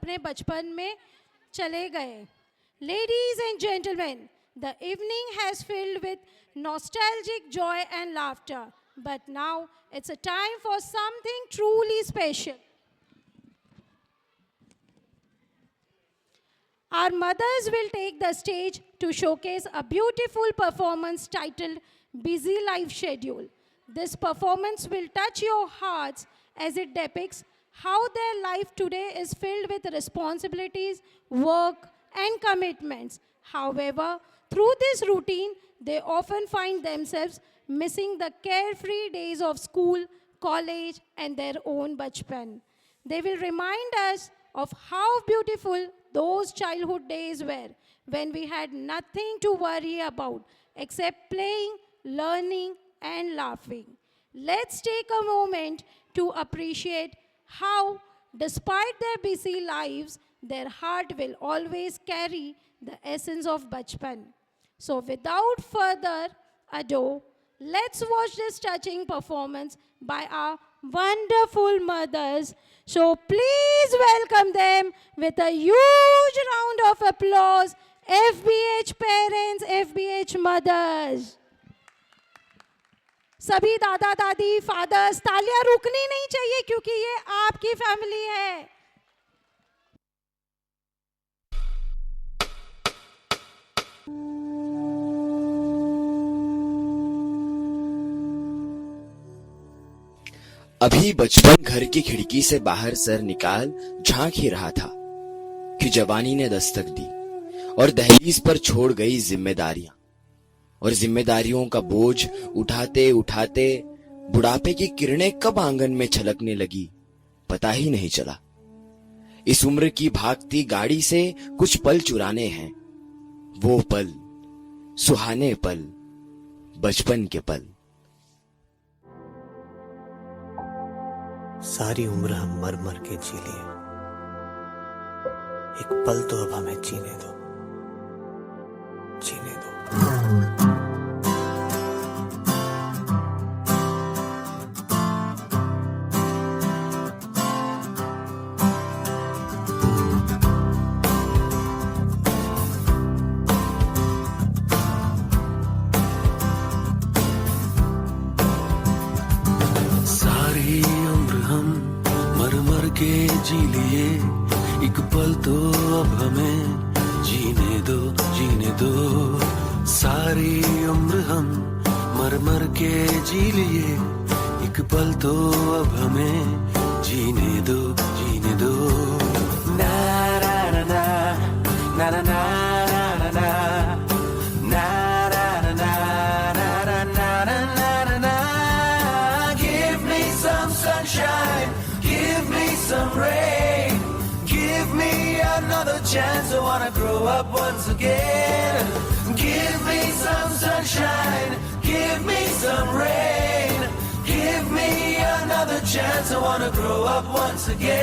अपने बचपन में चले गए। Ladies and gentlemen, the evening has filled with nostalgic joy and laughter, but now it's a time for something truly special. Our mothers will take the stage to showcase a beautiful performance titled Busy Life Schedule. This performance will touch your hearts as it depicts how their life today is filled with responsibilities, work, and commitments. However, through this routine, they often find themselves missing the carefree days of school, college, and their own bachpan. They will remind us of how beautiful those childhood days were when we had nothing to worry about except playing, learning, and laughing. Let's take a moment to appreciate how, despite their busy lives, their heart will always carry the essence of bachpan. So without further ado, let's watch this touching performance by our wonderful mothers. So please welcome them with a huge round of applause. FBH parents, FBH mothers. सभी दादा दादी fathers, तालियां रुकनी नहीं चाहिए क्योंकि ये आपकी family है। अभी बचपन घर की खिड़की से बाहर सर निकाल झांक ही रहा था कि जवानी ने दस्तक दी और दहलीज पर छोड़ गई जिम्मेदारियां, और जिम्मेदारियों का बोझ उठाते उठाते बुढ़ापे की किरणें कब आंगन में छलकने लगी पता ही नहीं चला। इस उम्र की भागती गाड़ी से कुछ पल चुराने हैं, वो पल, सुहाने पल, बचपन के पल। सारी उम्र हम मर मर के जी लिए, एक पल तो अब हमें जीने दो, जीने दो। सारी उम्र हम मर मर के जी लिए, एक पल तो अब हमें जीने दो, जीने दो। सारी उम्र हम मर मर के जी लिए, एक पल तो अब हमें जीने दो, जीने दो। ना ना ना ना ना ना ना ना sunshine, give me some rain, give me another chance. I wanna grow up once again. Give me some sunshine, give me some rain, give me another chance. I wanna grow up once again.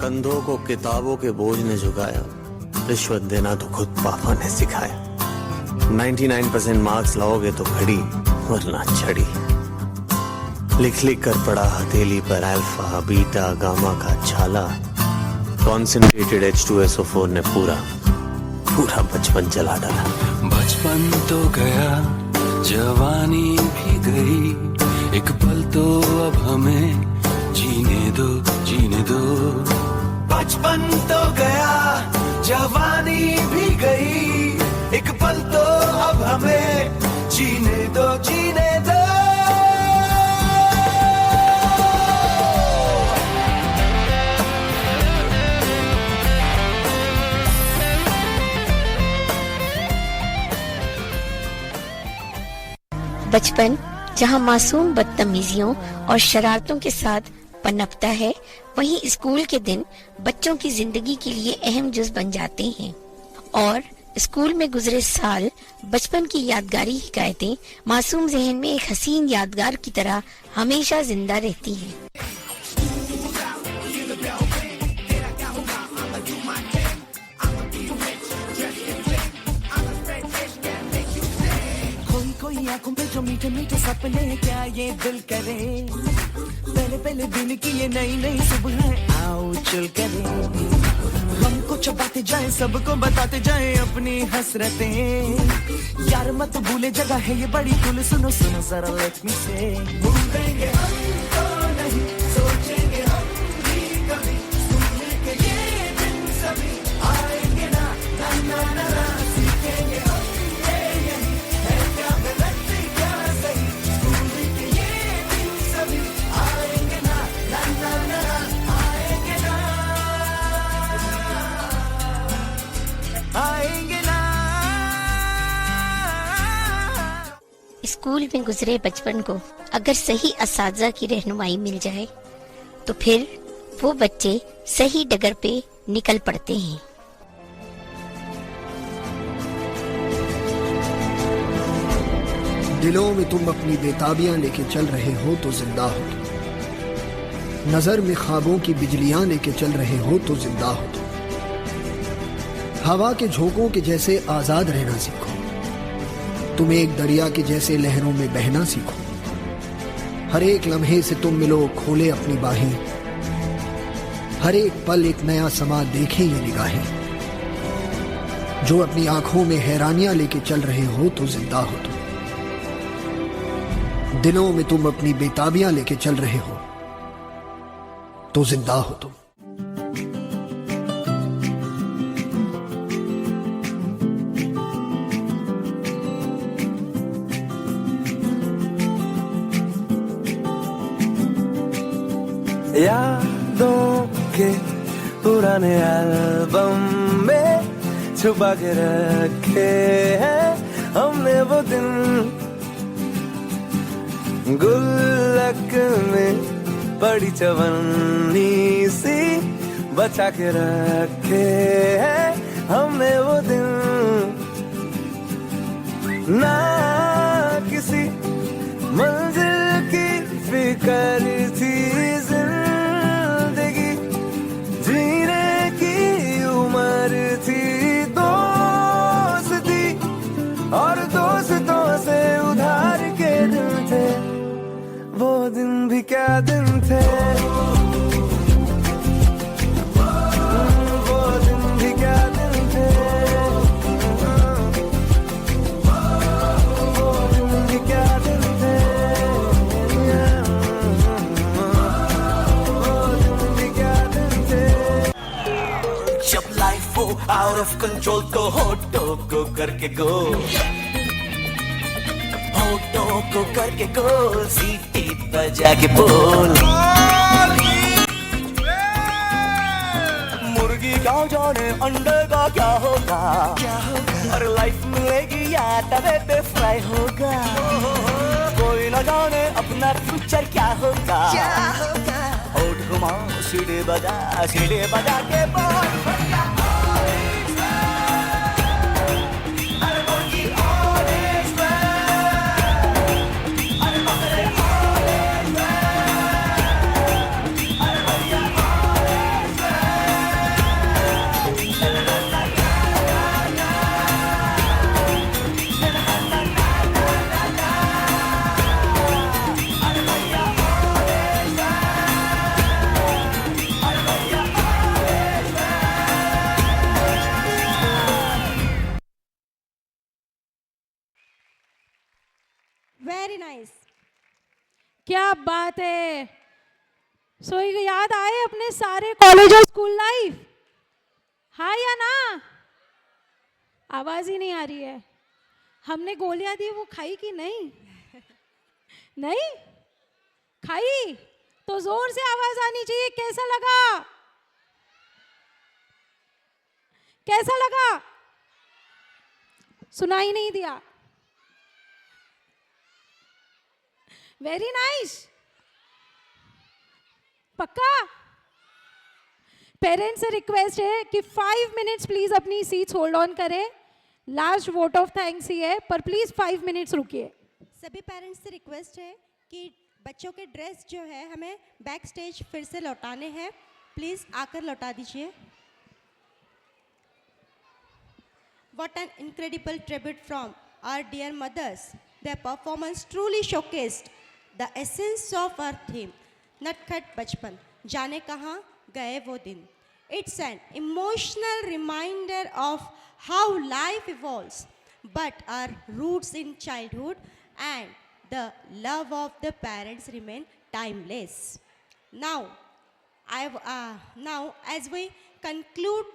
कंधों को किताबों के बोझ ने झुकाया, रिश्वत देना तो खुद पापा ने सिखाया। 99% मार्क्स लाओगे तो घड़ी वरना छड़ी, लिख लिख कर पढ़ा हथेली पर अल्फा बीटा गामा का छाला। कॉन्सेंट्रेटेड H2SO4 ने पूरा पूरा बचपन जला डाला। बचपन तो गया, जवानी भी गई, एक पल तो अब हमें जीने दो, जीने दो। बचपन तो गया, जवानी भी गई, एक पल तो अब हमें जीने दो, जीने दो। बचपन जहां मासूम बदतमीजियों और शरारतों के साथ पनपता है, वहीं स्कूल के दिन बच्चों की जिंदगी के लिए अहम जुज बन जाते हैं और स्कूल में गुजरे साल, बचपन की यादगारी हिकायतें मासूम जहन में एक हसीन यादगार की तरह हमेशा जिंदा रहती हैं। आंखों पे जो मीठे मीठे सपने क्या ये दिल करे, पहले पहले पहले दिन की ये नई नई सुबह आओ चल करें, गम को चबाते जाएं, सबको बताते जाएं अपनी हसरतें। यार मत भूले जगह है ये बड़ी कुल, सुनो सुनो जरा लेट मी से। भूलेंगे हम तो नहीं, सोचेंगे हम भी कभी, सुनने के ये दिन सभी आएंगे ना ना ना ना ना। सीखेंगे हम ये यही है क्या गलत क्या सही, सुनने के ये दिन सभी आएंगे ना ना ना ना ना। आएंगे ना आएंगे ना। स्कूल में गुजरे बचपन को अगर सही असातिज़ा की रहनुमाई मिल जाए तो फिर वो बच्चे सही डगर पे निकल पड़ते हैं। दिलों में तुम अपनी बेताबियां लेके चल रहे हो तो जिंदा हो तुम, नजर में ख्वाबों की बिजलियां लेके चल रहे हो तो जिंदा हो तुम। हवा के झोंकों के जैसे आजाद रहना सीखो, तुम एक दरिया के जैसे लहरों में बहना सीखो। हर एक लम्हे से तुम मिलो, खोले अपनी बाहें, हर एक पल एक नया समा देखें ये निगाहें। जो अपनी आंखों में हैरानियां लेके चल रहे हो तो जिंदा हो तुम, दिलों में तुम अपनी बेताबियां लेके चल रहे हो तो जिंदा हो तुम। यादों के पुराने एल्बम में छुपा के रखे हैं हमने वो दिन, गुल्लक में बड़ी चवन्नी सी बचा के रखे हैं हमने वो दिन। ना किसी मंजिल की फिक्र थी, जिंदगी जीने की उम्र थी, दोस्ती और दोस्तों से उधार के दिन थे, वो दिन भी क्या दिन थे, वो दिन भी क्या दिन थे, वो दिन भी क्या दिन थे, वो दिन भी क्या दिन थे। जब लाइफ हो आउट ऑफ कंट्रोल तो होठों को करके गो, होठों को करके गोल, सीटी बजा के बोल। मुर्गी क्या जाने अंडे का क्या होगा, और लाइफ मिलेगी या तवे पे फ्राई होगा, कोई न जाने अपना फ्यूचर क्या होगा। होठ घुमाओ सीढ़ी बजा के बोल। वेरी नाइस, क्या बात है। सो याद आए अपने सारे कॉलेज और स्कूल लाइफ, हाँ या ना? आवाज ही नहीं आ रही है। हमने गोलियां दी वो खाई कि नहीं? नहीं खाई तो जोर से आवाज आनी चाहिए। कैसा लगा? कैसा लगा? सुनाई नहीं दिया। वेरी नाइस, पक्का? पेरेंट्स से रिक्वेस्ट है कि 5 मिनट्स प्लीज अपनी सीट्स होल्ड ऑन करें। लास्ट वोट ऑफ थैंक्स ही है, पर प्लीज 5 मिनट्स रुकिए। सभी पेरेंट्स से रिक्वेस्ट है कि बच्चों के ड्रेस जो है हमें बैक स्टेज फिर से लौटाने हैं, प्लीज आकर लौटा दीजिए। What an incredible tribute from our dear mothers. Their performance truly showcased the essence of our theme, नटखट बचपन, जाने कहाँ गए वो दिन. It's an emotional reminder of how life evolves, but our roots in childhood and the love of the parents remain timeless. Now, now as we conclude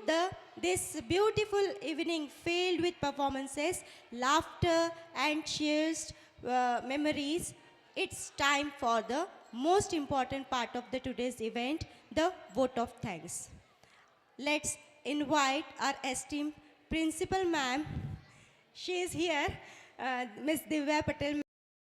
this beautiful evening filled with performances, laughter and cherished memories, it's time for the most important part of the today's event, the vote of thanks. Let's invite our esteemed principal ma'am. She is here, Miss Divya Patel.